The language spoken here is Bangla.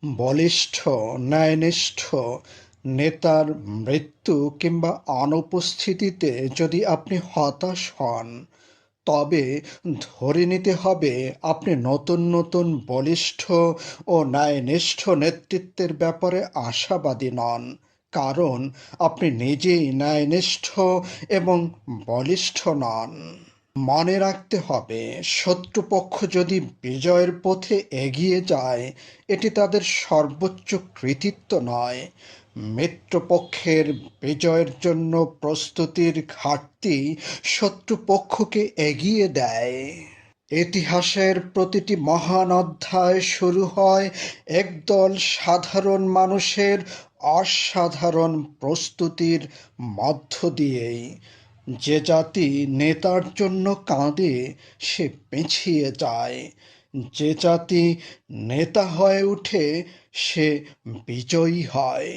বলিষ্ঠ, ন্যায়নিষ্ঠ নেতার মৃত্যু কিংবা অনুপস্থিতিতে যদি আপনি হতাশ হন, তবে ধরে নিতে হবে আপনি নতুন নতুন বলিষ্ঠ ও ন্যায়নিষ্ঠ নেতৃত্বের ব্যাপারে আশাবাদী নন, কারণ আপনি নিজেই ন্যায়নিষ্ঠ এবং বলিষ্ঠ নন। মনে রাখতে হবে, শত্রুপক্ষ যদি বিজয়ের পথে এগিয়ে যায়, এটি তাদের সর্বোচ্চ কৃতিত্ব নয়, মিত্রপক্ষের বিজয়ের জন্য প্রস্তুতির ঘাটতি শত্রুপক্ষকে এগিয়ে দেয়। ইতিহাসের প্রতিটি মহান অধ্যায় শুরু হয় একদল সাধারণ মানুষের অসাধারণ প্রস্তুতির মধ্য দিয়েই। যে জাতি নেতার জন্য কাঁদে সে পিছিয়ে যায়, যে জাতি নেতা হয়ে ওঠে সে বিজয়ী হয়।